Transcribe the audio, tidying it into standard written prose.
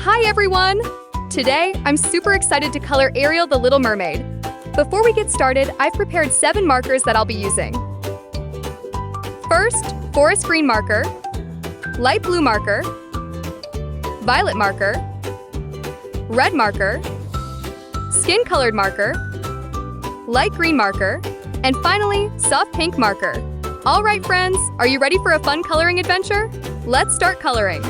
Hi everyone! Today, I'm super excited to color Ariel the Little Mermaid. Before we get started, I've prepared 7 markers that I'll be using. First, forest green marker, light blue marker, violet marker, red marker, skin colored marker, light green marker, and finally, soft pink marker. All right, friends, are you ready for a fun coloring adventure? Let's start coloring.